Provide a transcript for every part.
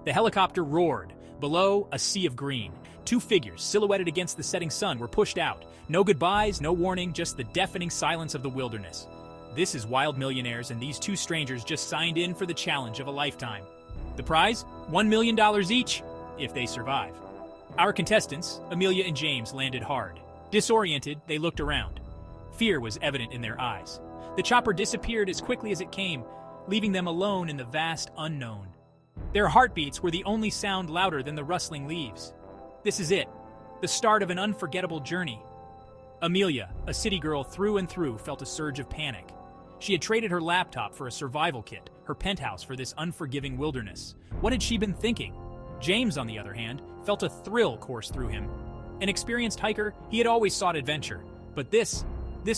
The helicopter roared. Below, a sea of green. Two figures, silhouetted against the setting sun, were pushed out. No goodbyes, no warning, just the deafening silence of the wilderness. This is Wild Millionaires, and these two strangers just signed in for the challenge of a lifetime. The prize? $1 million each, if they survive. Our contestants, Amelia and James, landed hard. Disoriented, they looked around. Fear was evident in their eyes. The chopper disappeared as quickly as it came, leaving them alone in the vast unknown. Their heartbeats were the only sound louder than the rustling leaves. This is it, the start of an unforgettable journey. Amelia, a city girl through and through, felt a surge of panic. She had traded her laptop for a survival kit, her penthouse for this unforgiving wilderness. What had she been thinking? James, on the other hand, felt a thrill course through him. An experienced hiker, he had always sought adventure. But this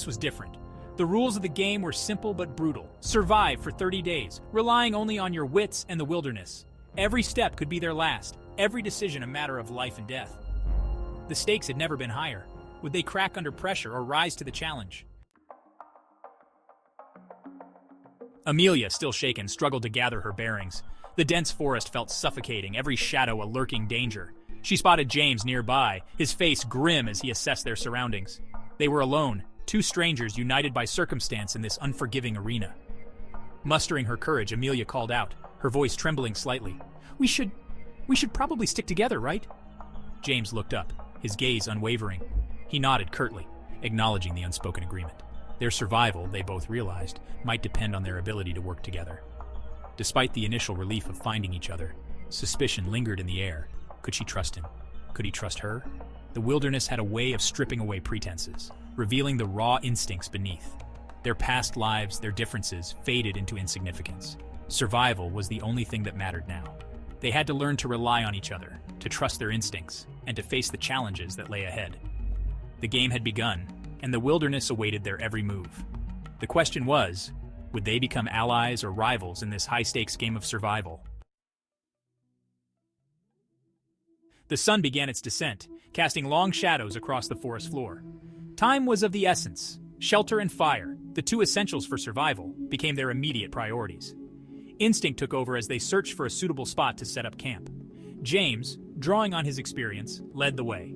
was different. The rules of the game were simple but brutal. Survive for 30 days, relying only on your wits and the wilderness. Every step could be their last, every decision a matter of life and death. The stakes had never been higher. Would they crack under pressure or rise to the challenge? Amelia, still shaken, struggled to gather her bearings. The dense forest felt suffocating, every shadow a lurking danger. She spotted James nearby, his face grim as he assessed their surroundings. They were alone, two strangers united by circumstance in this unforgiving arena. Mustering her courage, Amelia called out, her voice trembling slightly. We should probably stick together, right? James looked up, his gaze unwavering. He nodded curtly, acknowledging the unspoken agreement. Their survival, they both realized, might depend on their ability to work together. Despite the initial relief of finding each other, suspicion lingered in the air. Could she trust him? Could he trust her? The wilderness had a way of stripping away pretenses, revealing the raw instincts beneath. Their past lives, their differences, faded into insignificance. Survival was the only thing that mattered now. They had to learn to rely on each other, to trust their instincts, and to face the challenges that lay ahead. The game had begun, and the wilderness awaited their every move. The question was, would they become allies or rivals in this high-stakes game of survival? The sun began its descent, casting long shadows across the forest floor. Time was of the essence. Shelter and fire, the two essentials for survival, became their immediate priorities. Instinct took over as they searched for a suitable spot to set up camp. James, drawing on his experience, led the way.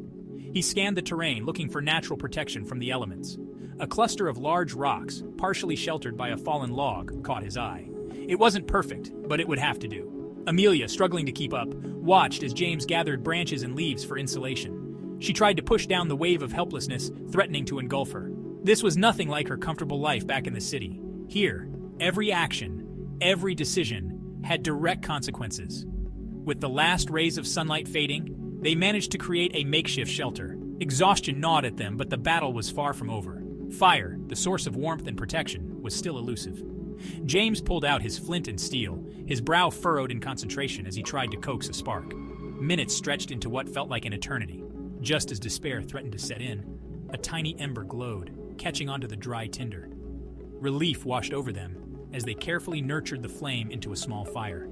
He scanned the terrain, looking for natural protection from the elements. A cluster of large rocks, partially sheltered by a fallen log, caught his eye. It wasn't perfect, but it would have to do. Amelia, struggling to keep up, watched as James gathered branches and leaves for insulation. She tried to push down the wave of helplessness, threatening to engulf her. This was nothing like her comfortable life back in the city. Here, every action, every decision, had direct consequences. With the last rays of sunlight fading, they managed to create a makeshift shelter. Exhaustion gnawed at them, but the battle was far from over. Fire, the source of warmth and protection, was still elusive. James pulled out his flint and steel, his brow furrowed in concentration as he tried to coax a spark. Minutes stretched into what felt like an eternity. Just as despair threatened to set in, a tiny ember glowed, catching onto the dry tinder. Relief washed over them as they carefully nurtured the flame into a small fire.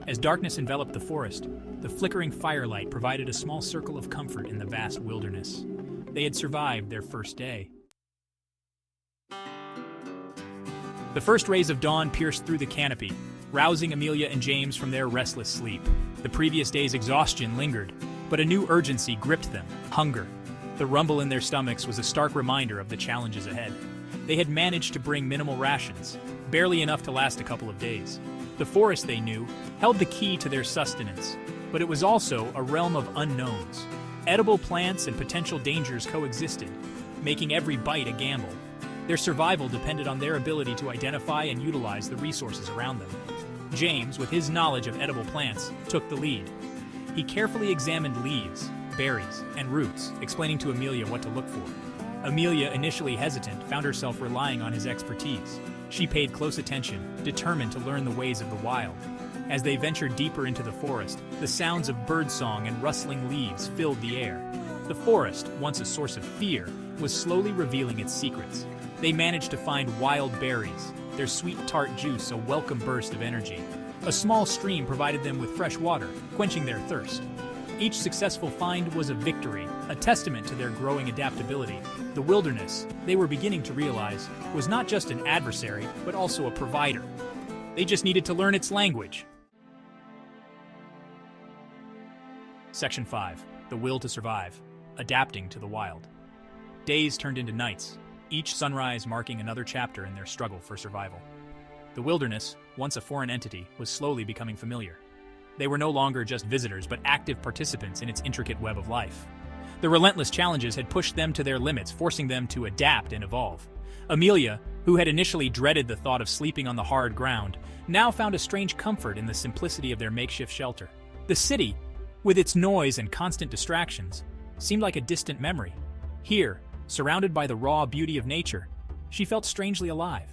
As darkness enveloped the forest, the flickering firelight provided a small circle of comfort in the vast wilderness. They had survived their first day. The first rays of dawn pierced through the canopy, rousing Amelia and James from their restless sleep. The previous day's exhaustion lingered, but a new urgency gripped them: hunger. The rumble in their stomachs was a stark reminder of the challenges ahead. They had managed to bring minimal rations, barely enough to last a couple of days. The forest, they knew, held the key to their sustenance, but it was also a realm of unknowns. Edible plants and potential dangers coexisted, making every bite a gamble. Their survival depended on their ability to identify and utilize the resources around them. James, with his knowledge of edible plants, took the lead. He carefully examined leaves, berries, and roots, explaining to Amelia what to look for. Amelia, initially hesitant, found herself relying on his expertise. She paid close attention, determined to learn the ways of the wild. As they ventured deeper into the forest, the sounds of birdsong and rustling leaves filled the air. The forest, once a source of fear, was slowly revealing its secrets. They managed to find wild berries, their sweet tart juice a welcome burst of energy. A small stream provided them with fresh water, quenching their thirst. Each successful find was a victory, a testament to their growing adaptability. The wilderness, they were beginning to realize, was not just an adversary, but also a provider. They just needed to learn its language. Section 5. The will to survive. Adapting to the wild. Days turned into nights, each sunrise marking another chapter in their struggle for survival. The wilderness, once a foreign entity, was slowly becoming familiar. They were no longer just visitors, but active participants in its intricate web of life. The relentless challenges had pushed them to their limits, forcing them to adapt and evolve. Amelia, who had initially dreaded the thought of sleeping on the hard ground, now found a strange comfort in the simplicity of their makeshift shelter. The city, with its noise and constant distractions, seemed like a distant memory. Here, surrounded by the raw beauty of nature, she felt strangely alive.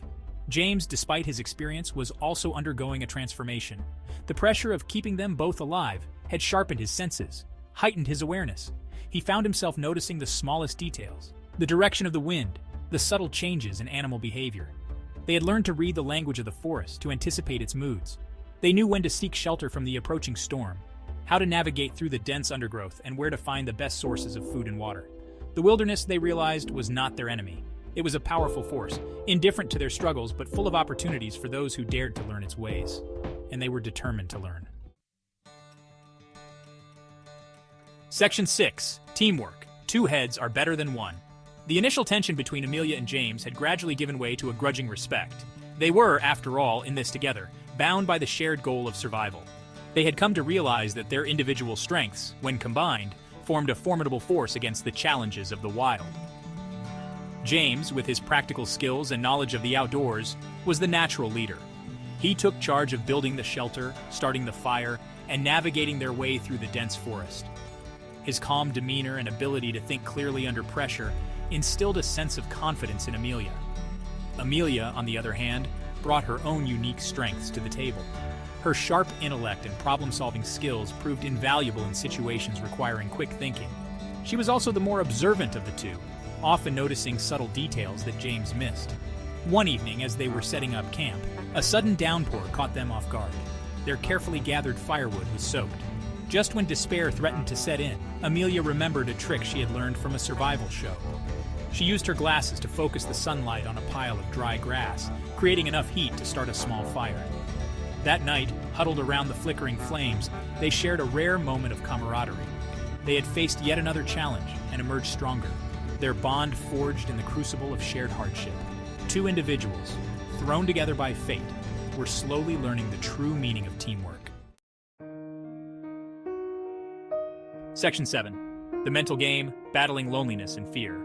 James, despite his experience, was also undergoing a transformation. The pressure of keeping them both alive had sharpened his senses, heightened his awareness. He found himself noticing the smallest details, the direction of the wind, the subtle changes in animal behavior. They had learned to read the language of the forest, to anticipate its moods. They knew when to seek shelter from the approaching storm, how to navigate through the dense undergrowth, and where to find the best sources of food and water. The wilderness, they realized, was not their enemy. It was a powerful force, indifferent to their struggles but full of opportunities for those who dared to learn its ways. And they were determined to learn. Section 6. Teamwork. Two heads are better than one. The initial tension between Amelia and James had gradually given way to a grudging respect. They were, after all, in this together, bound by the shared goal of survival. They had come to realize that their individual strengths, when combined, formed a formidable force against the challenges of the wild. James, with his practical skills and knowledge of the outdoors, was the natural leader. He took charge of building the shelter, starting the fire, and navigating their way through the dense forest. His calm demeanor and ability to think clearly under pressure instilled a sense of confidence in Amelia. Amelia, on the other hand, brought her own unique strengths to the table. Her sharp intellect and problem-solving skills proved invaluable in situations requiring quick thinking. She was also the more observant of the two, often noticing subtle details that James missed. One evening, as they were setting up camp, a sudden downpour caught them off guard. Their carefully gathered firewood was soaked. Just when despair threatened to set in, Amelia remembered a trick she had learned from a survival show. She used her glasses to focus the sunlight on a pile of dry grass, creating enough heat to start a small fire. That night, huddled around the flickering flames, they shared a rare moment of camaraderie. They had faced yet another challenge and emerged stronger, their bond forged in the crucible of shared hardship. Two individuals, thrown together by fate, were slowly learning the true meaning of teamwork. Section 7. The mental game, battling loneliness and fear.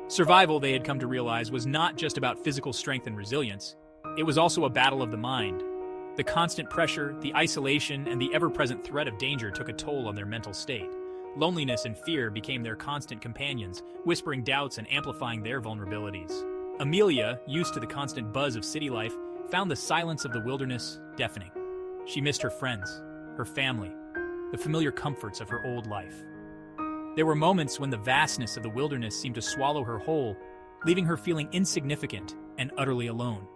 Survival, they had come to realize, was not just about physical strength and resilience. It was also a battle of the mind. The constant pressure, the isolation, and the ever-present threat of danger took a toll on their mental state. Loneliness and fear became their constant companions, whispering doubts and amplifying their vulnerabilities. Amelia, used to the constant buzz of city life, found the silence of the wilderness deafening. She missed her friends, her family, the familiar comforts of her old life. There were moments when the vastness of the wilderness seemed to swallow her whole, leaving her feeling insignificant and utterly alone.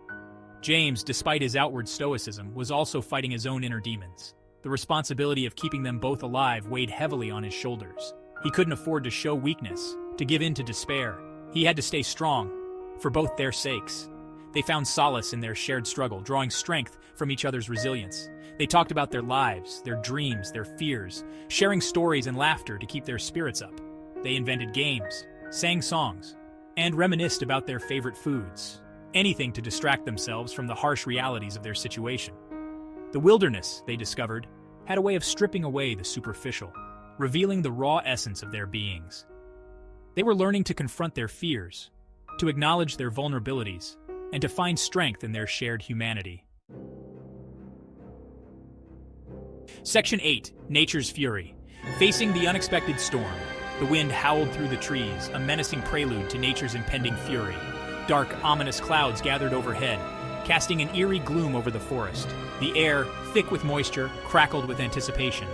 James, despite his outward stoicism, was also fighting his own inner demons. The responsibility of keeping them both alive weighed heavily on his shoulders. He couldn't afford to show weakness, to give in to despair. He had to stay strong, for both their sakes. They found solace in their shared struggle, drawing strength from each other's resilience. They talked about their lives, their dreams, their fears, sharing stories and laughter to keep their spirits up. They invented games, sang songs, and reminisced about their favorite foods. Anything to distract themselves from the harsh realities of their situation. The wilderness, they discovered, had a way of stripping away the superficial, revealing the raw essence of their beings. They were learning to confront their fears, to acknowledge their vulnerabilities, and to find strength in their shared humanity. Section 8. Nature's Fury. Facing the unexpected storm, the wind howled through the trees, a menacing prelude to nature's impending fury. Dark, ominous clouds gathered overhead, casting an eerie gloom over the forest. The air, thick with moisture, crackled with anticipation.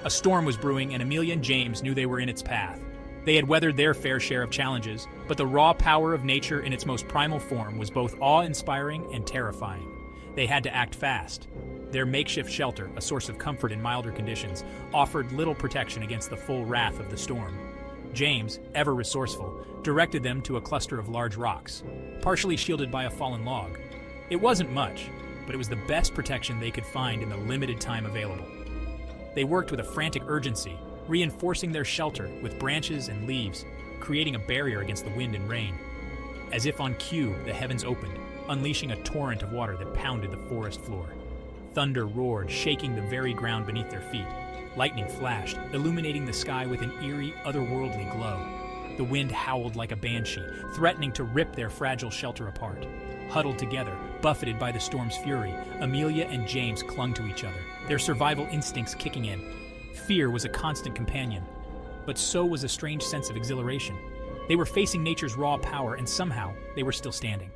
A storm was brewing, and Amelia and James knew they were in its path. They had weathered their fair share of challenges, but the raw power of nature in its most primal form was both awe-inspiring and terrifying. They had to act fast. Their makeshift shelter, a source of comfort in milder conditions, offered little protection against the full wrath of the storm. James, ever resourceful, directed them to a cluster of large rocks, partially shielded by a fallen log. It wasn't much, but it was the best protection they could find in the limited time available. They worked with a frantic urgency, reinforcing their shelter with branches and leaves, creating a barrier against the wind and rain. As if on cue, the heavens opened, unleashing a torrent of water that pounded the forest floor. Thunder roared, shaking the very ground beneath their feet. Lightning flashed, illuminating the sky with an eerie, otherworldly glow. The wind howled like a banshee, threatening to rip their fragile shelter apart. Huddled together, buffeted by the storm's fury, Amelia and James clung to each other, their survival instincts kicking in. Fear was a constant companion, but so was a strange sense of exhilaration. They were facing nature's raw power, and somehow they were still standing.